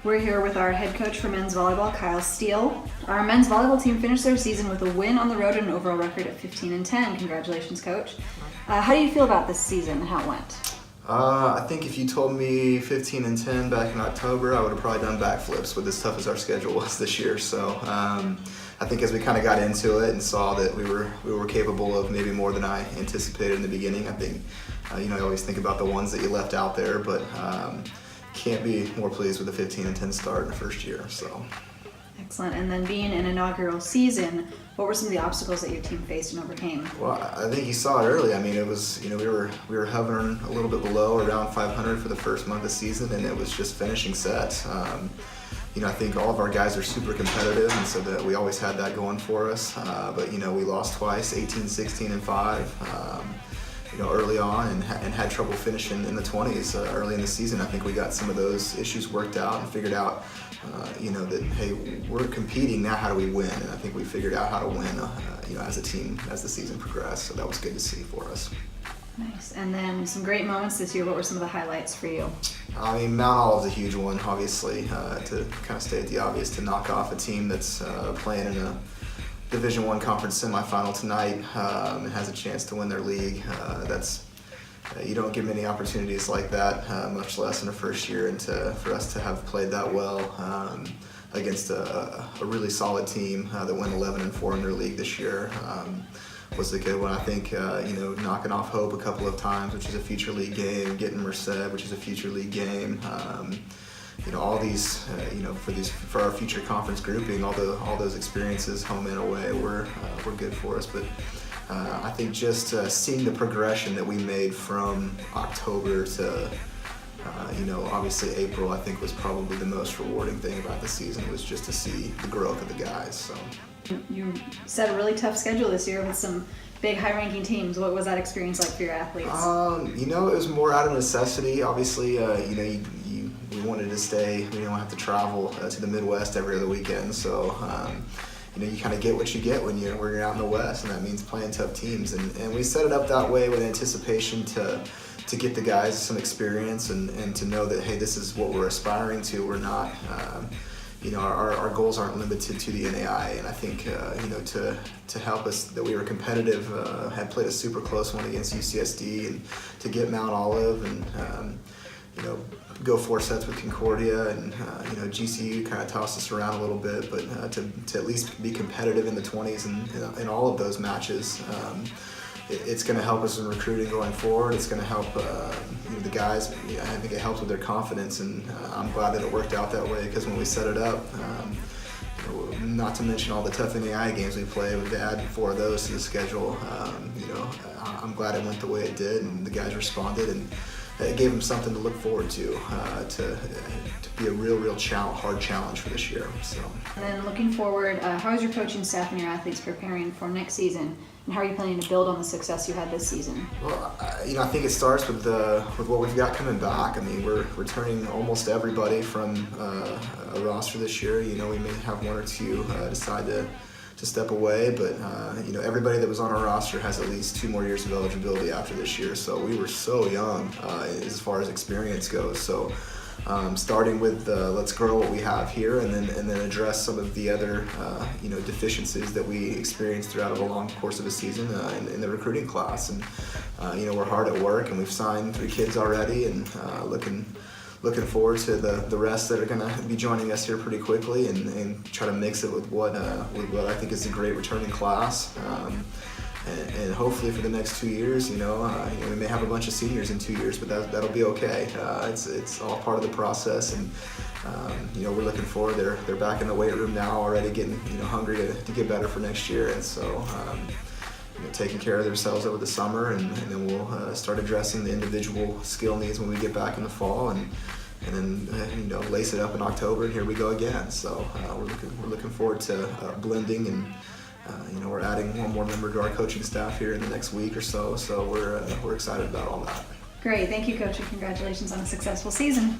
We're here with our head coach for men's volleyball, Kyle Steele. Our men's volleyball team finished their season with a win on the road and an overall record of 15-10. Congratulations, Coach. How do you feel about this season and how it went? I think if you told me 15-10 back in October, I would have probably done backflips with as tough as our schedule was this year. So I think as we kind of got into it and saw that we were capable of maybe more than I anticipated in the beginning, I think I always think about the ones that you left out there, but can't be more pleased with the 15-10 start in the first year. So. Excellent. And then being an inaugural season, what were some of the obstacles that your team faced and overcame? Well, I think you saw it early. I mean, it was, we were hovering a little bit below, around 500 for the first month of the season, and it was just finishing sets. I think all of our guys are super competitive, and so that we always had that going for us. But we lost twice, 18, 16, and 5. Early on and had trouble finishing in the 20s early in the season. I think we got some of those issues worked out and figured out, that, hey, we're competing now, how do we win? And I think we figured out how to win, as a team as the season progressed. So that was good to see for us. Nice. And then some great moments this year. What were some of the highlights for you? I mean, Mount Olive's a huge one, obviously, to kind of state the obvious, to knock off a team that's playing in a Division I conference semifinal tonight and has a chance to win their league. You don't get many opportunities like that, much less in the first year, and for us to have played that well against a really solid team that went 11-4 in their league this year was a good one. I think knocking off Hope a couple of times, which is a future league game, getting Merced, which is a future league game. All these, for our future conference grouping, all those experiences, home and away, were good for us. But I think just seeing the progression that we made from October to, obviously April, I think was probably the most rewarding thing about the season, was just to see the growth of the guys. So you set a really tough schedule this year with some big high-ranking teams. What was that experience like for your athletes? It was more out of necessity. Obviously, we wanted to stay. We don't have to travel to the Midwest every other weekend. So, you kind of get what you get when you're out in the West, and that means playing tough teams. And we set it up that way with anticipation to get the guys some experience and to know that, hey, this is what we're aspiring to. We're not, our goals aren't limited to the NAI. And I think, to help us that we were competitive, had played a super close one against UCSD, and to get Mount Olive and, go 4 sets with Concordia, and GCU kind of tossed us around a little bit, but to at least be competitive in the 20s and in all of those matches, it's going to help us in recruiting going forward. It's going to help the guys. I think it helps with their confidence, and I'm glad that it worked out that way, because when we set it up, not to mention all the tough NAI games we played, to add 4 of those to the schedule, I'm glad it went the way it did, and the guys responded, and it gave them something to look forward to be a real hard challenge for this year. So. And then looking forward, how is your coaching staff and your athletes preparing for next season, and how are you planning to build on the success you had this season? Well, I think it starts with what we've got coming back. I mean, we're returning almost everybody from a roster this year. We may have 1 or 2 decide to step away, but everybody that was on our roster has at least 2 more years of eligibility after this year. So we were so young as far as experience goes. So starting with let's grow what we have here, and then address some of the other deficiencies that we experienced throughout a long course of a season in the recruiting class. And we're hard at work, and we've signed 3 kids already, and looking forward to the rest that are going to be joining us here pretty quickly, and try to mix it with what I think is a great returning class. And hopefully for the next 2 years, we may have a bunch of seniors in 2 years, but that'll be okay. It's all part of the process, and we're looking forward. They're back in the weight room now already, getting hungry to get better for next year, and so. Taking care of themselves over the summer, and then we'll start addressing the individual skill needs when we get back in the fall, and then lace it up in October, and here we go again. So we're looking forward to blending, and we're adding 1 more member to our coaching staff here in the next week or so. So we're excited about all that. Great, thank you, Coach, and congratulations on a successful season.